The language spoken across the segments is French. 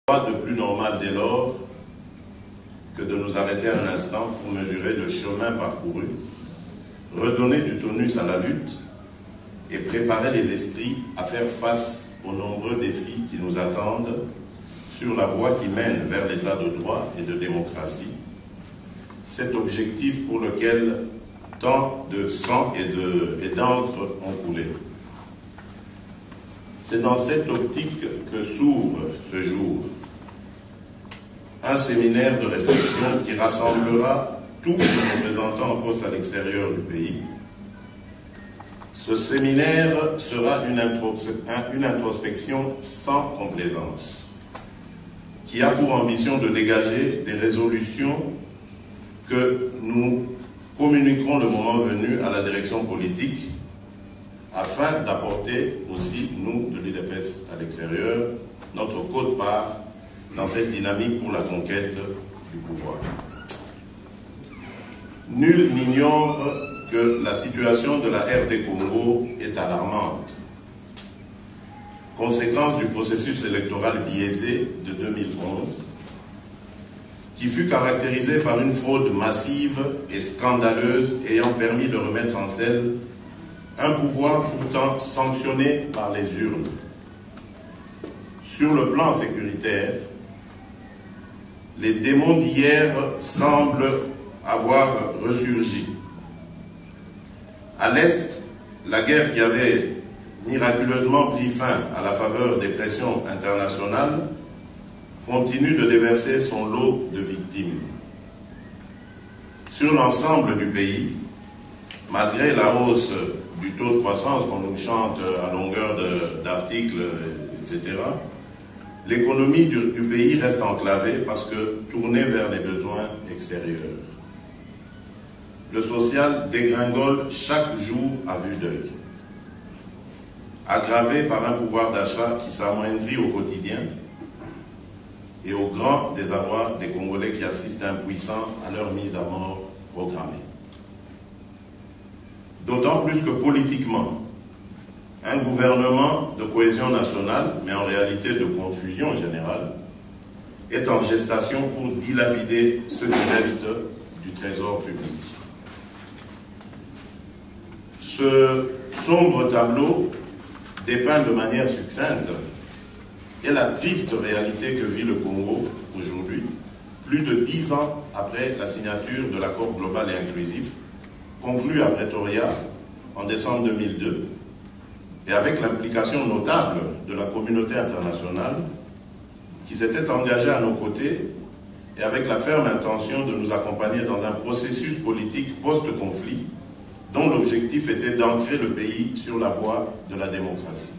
De plus normal dès lors que de nous arrêter un instant pour mesurer le chemin parcouru, redonner du tonus à la lutte et préparer les esprits à faire face aux nombreux défis qui nous attendent sur la voie qui mène vers l'état de droit et de démocratie. Cet objectif pour lequel tant de sang et d'encre ont coulé. C'est dans cette optique que s'ouvre ce jour un séminaire de réflexion qui rassemblera tous les représentants en poste à l'extérieur du pays. Ce séminaire sera une introspection sans complaisance, qui a pour ambition de dégager des résolutions que nous communiquerons le moment venu à la direction politique afin d'apporter aussi, nous, de l'UDPS à l'extérieur, notre quote-part dans cette dynamique pour la conquête du pouvoir. Nul n'ignore que la situation de la RD Congo est alarmante, conséquence du processus électoral biaisé de 2011, qui fut caractérisé par une fraude massive et scandaleuse ayant permis de remettre en selle un pouvoir pourtant sanctionné par les urnes. Sur le plan sécuritaire, les démons d'hier semblent avoir ressurgi. À l'Est, la guerre qui avait miraculeusement pris fin à la faveur des pressions internationales continue de déverser son lot de victimes. Sur l'ensemble du pays, malgré la hausse du taux de croissance qu'on nous chante à longueur d'articles, etc., l'économie du pays reste enclavée parce que tournée vers les besoins extérieurs. Le social dégringole chaque jour à vue d'œil, aggravé par un pouvoir d'achat qui s'amoindrit au quotidien et au grand désarroi des Congolais qui assistent impuissants à leur mise à mort programmée. D'autant plus que politiquement, un gouvernement de cohésion nationale, mais en réalité de confusion générale, est en gestation pour dilapider ce qui reste du trésor public. Ce sombre tableau dépeint de manière succincte est la triste réalité que vit le Congo aujourd'hui, plus de 10 ans après la signature de l'accord global et inclusif, conclu à Pretoria en décembre 2002, et avec l'implication notable de la communauté internationale qui s'était engagée à nos côtés et avec la ferme intention de nous accompagner dans un processus politique post-conflit dont l'objectif était d'ancrer le pays sur la voie de la démocratie.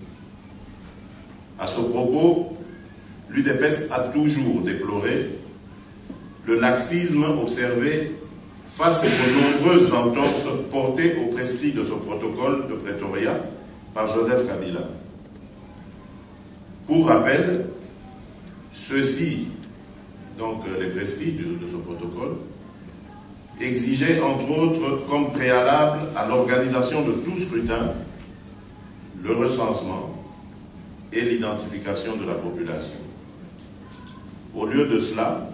À ce propos, l'UDPS a toujours déploré le laxisme observé face aux nombreuses entorses portées au prescrit de ce protocole de Pretoria par Joseph Kabila. Pour rappel, ceux-ci, donc les prescrits de ce protocole, exigeaient entre autres comme préalable à l'organisation de tout scrutin le recensement et l'identification de la population. Au lieu de cela,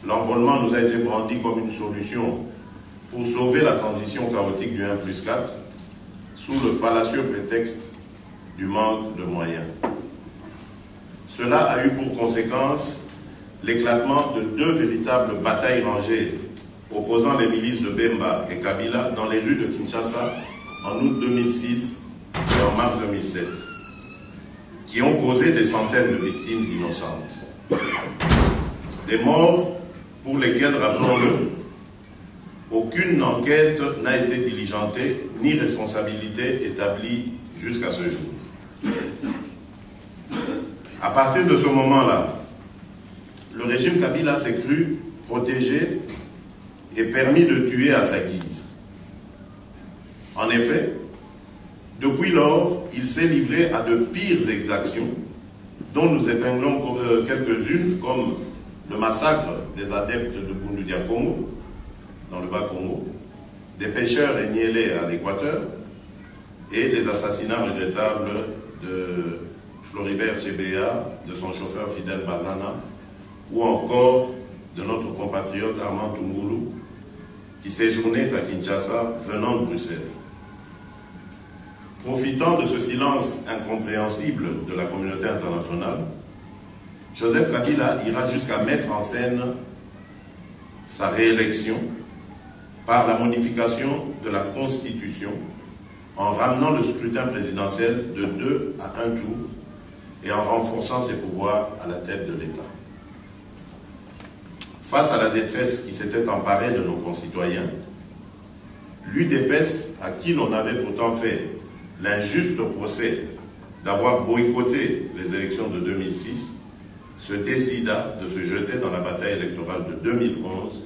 l'enrôlement nous a été brandi comme une solution pour sauver la transition chaotique du 1+4 sous le fallacieux prétexte du manque de moyens. Cela a eu pour conséquence l'éclatement de deux véritables batailles rangées opposant les milices de Bemba et Kabila dans les rues de Kinshasa en août 2006 et en mars 2007, qui ont causé des centaines de victimes innocentes. Des morts pour lesquels, rappelons-le, aucune enquête n'a été diligentée, ni responsabilité établie jusqu'à ce jour. À partir de ce moment-là, le régime Kabila s'est cru protégé et permis de tuer à sa guise. En effet, depuis lors, il s'est livré à de pires exactions, dont nous épinglons quelques-unes, comme le massacre des adeptes de Bundu Dia Congo, dans le Bas-Congo, des pêcheurs et à l'Équateur, et des assassinats regrettables de Floribert Chebeya, de son chauffeur Fidel Bazana, ou encore de notre compatriote Armand Tungulu, qui séjournait à Kinshasa venant de Bruxelles. Profitant de ce silence incompréhensible de la communauté internationale, Joseph Kabila ira jusqu'à mettre en scène sa réélection par la modification de la Constitution en ramenant le scrutin présidentiel de 2 à 1 tour et en renforçant ses pouvoirs à la tête de l'État. Face à la détresse qui s'était emparée de nos concitoyens, l'UDPS, à qui l'on avait pourtant fait l'injuste procès d'avoir boycotté les élections de 2006, se décida de se jeter dans la bataille électorale de 2011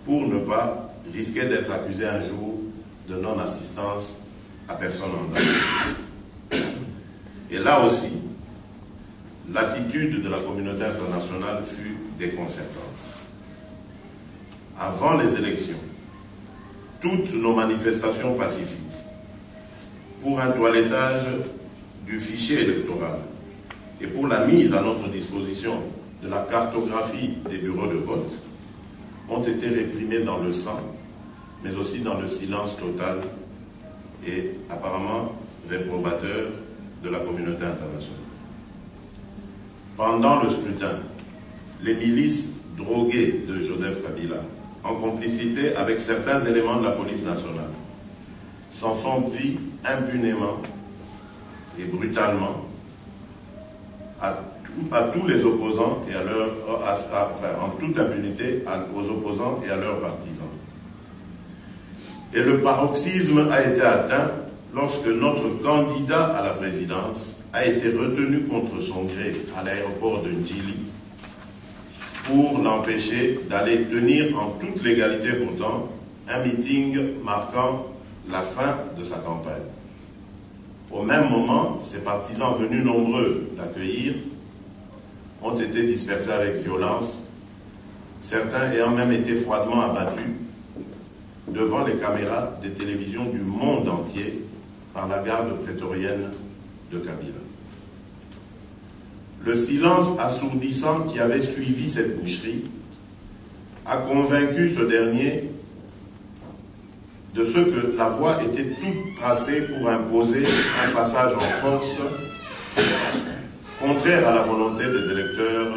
pour ne pas risquer d'être accusé un jour de non-assistance à personne en danger. Et là aussi, l'attitude de la communauté internationale fut déconcertante. Avant les élections, toutes nos manifestations pacifiques pour un toilettage du fichier électoral et pour la mise à notre disposition de la cartographie des bureaux de vote ont été réprimées dans le sang, mais aussi dans le silence total et apparemment réprobateur de la communauté internationale. Pendant le scrutin, les milices droguées de Joseph Kabila, en complicité avec certains éléments de la police nationale, s'en sont pris impunément et brutalement à tous les opposants et en toute impunité aux opposants et à leurs partisans. Et le paroxysme a été atteint lorsque notre candidat à la présidence a été retenu contre son gré à l'aéroport de Ndjili pour l'empêcher d'aller tenir en toute légalité pourtant un meeting marquant la fin de sa campagne. Au même moment, ses partisans venus nombreux l'accueillir ont été dispersés avec violence, certains ayant même été froidement abattus devant les caméras des télévisions du monde entier par la garde prétorienne de Kabila. Le silence assourdissant qui avait suivi cette boucherie a convaincu ce dernier de ce que la voie était toute tracée pour imposer un passage en force contraire à la volonté des électeurs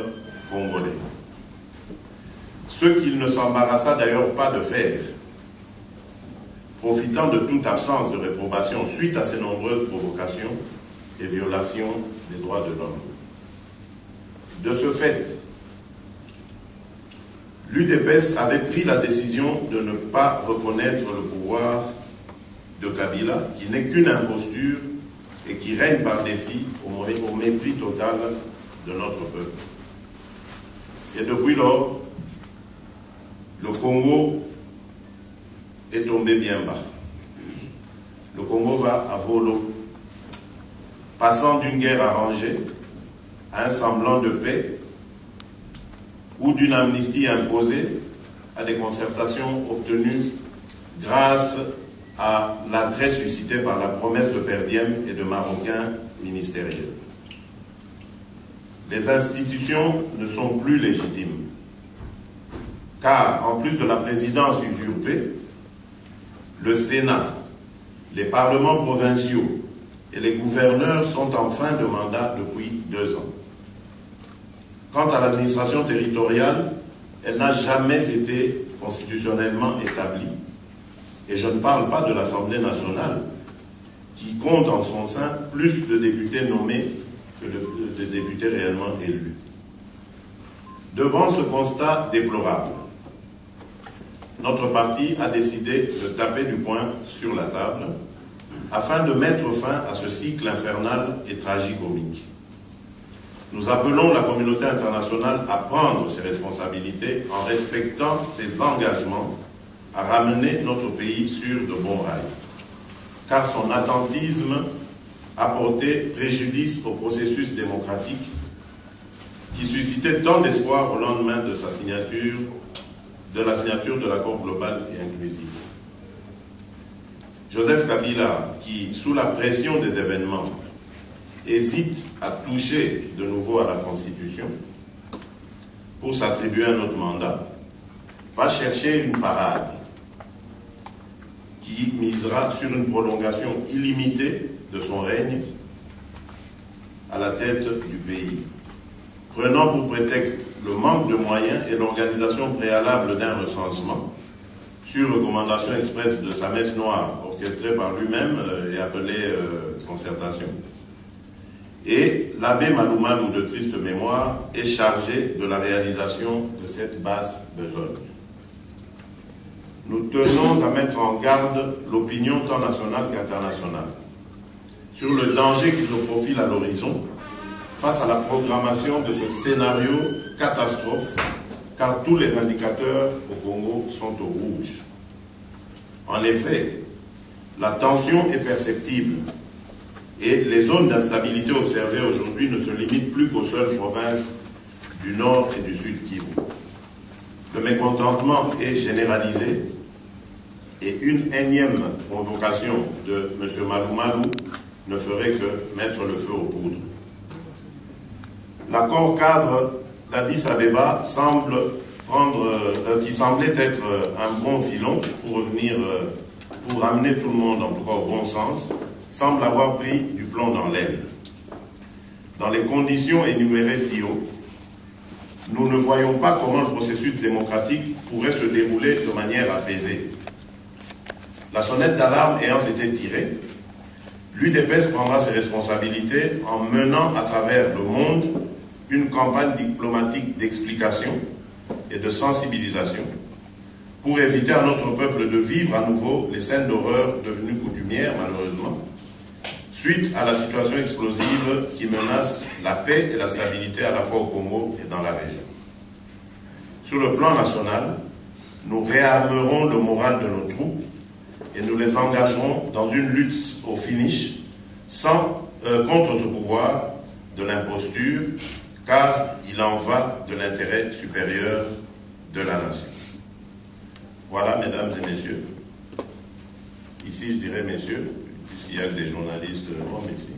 congolais. Ce qu'il ne s'embarrassa d'ailleurs pas de faire, profitant de toute absence de réprobation suite à ces nombreuses provocations et violations des droits de l'homme. De ce fait, l'UDPS avait pris la décision de ne pas reconnaître le pouvoir de Kabila, qui n'est qu'une imposture et qui règne par défi au mépris total de notre peuple. Et depuis lors, le Congo est tombé bien bas. Le Congo va à volo, passant d'une guerre arrangée à un semblant de paix ou d'une amnistie imposée à des concertations obtenues grâce à l'attrait suscité par la promesse de per diem et de Marocains ministériels. Les institutions ne sont plus légitimes, car en plus de la présidence usurpée, le Sénat, les parlements provinciaux et les gouverneurs sont en fin de mandat depuis 2 ans. Quant à l'administration territoriale, elle n'a jamais été constitutionnellement établie. Et je ne parle pas de l'Assemblée nationale, qui compte en son sein plus de députés nommés que de députés réellement élus. Devant ce constat déplorable, notre parti a décidé de taper du poing sur la table afin de mettre fin à ce cycle infernal et tragicomique. Nous appelons la communauté internationale à prendre ses responsabilités en respectant ses engagements à ramener notre pays sur de bons rails, car son attentisme a porté préjudice au processus démocratique qui suscitait tant d'espoir au lendemain de sa signature, de la signature de l'accord global et inclusif. Joseph Kabila, qui, sous la pression des événements, hésite à toucher de nouveau à la Constitution pour s'attribuer un autre mandat, va chercher une parade qui misera sur une prolongation illimitée de son règne à la tête du pays, prenant pour prétexte le manque de moyens et l'organisation préalable d'un recensement sur recommandation expresse de sa messe noire, orchestrée par lui-même et appelée concertation. Et l'abbé Malou de triste mémoire est chargé de la réalisation de cette basse besogne. Nous tenons à mettre en garde l'opinion tant nationale qu'internationale sur le danger qui se profile à l'horizon face à la programmation de ce scénario catastrophe, car tous les indicateurs au Congo sont au rouge. En effet, la tension est perceptible et les zones d'instabilité observées aujourd'hui ne se limitent plus qu'aux seules provinces du Nord et du Sud Kivu. Le mécontentement est généralisé et une énième provocation de M. Malou ne ferait que mettre le feu aux poudres. L'accord cadre d'Addis Abeba qui semblait être un bon filon pour amener tout le monde, en tout cas au bon sens, semble avoir pris du plomb dans l'aile. Dans les conditions énumérées ci haut, nous ne voyons pas comment le processus démocratique pourrait se dérouler de manière apaisée. La sonnette d'alarme ayant été tirée, l'UDPS prendra ses responsabilités en menant à travers le monde une campagne diplomatique d'explication et de sensibilisation pour éviter à notre peuple de vivre à nouveau les scènes d'horreur devenues coutumières, malheureusement, suite à la situation explosive qui menace la paix et la stabilité à la fois au Congo et dans la région. Sur le plan national, nous réarmerons le moral de nos troupes et nous les engagerons dans une lutte au finish contre ce pouvoir de l'imposture, car il en va de l'intérêt supérieur de la nation. Voilà, mesdames et messieurs. Ici, je dirais messieurs, puisqu'il y a des journalistes hommes ici.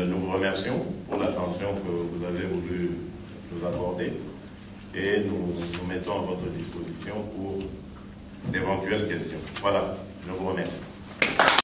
Nous vous remercions pour l'attention que vous avez voulu nous accorder et nous nous mettons à votre disposition pour d'éventuelles questions. Voilà, je vous remercie.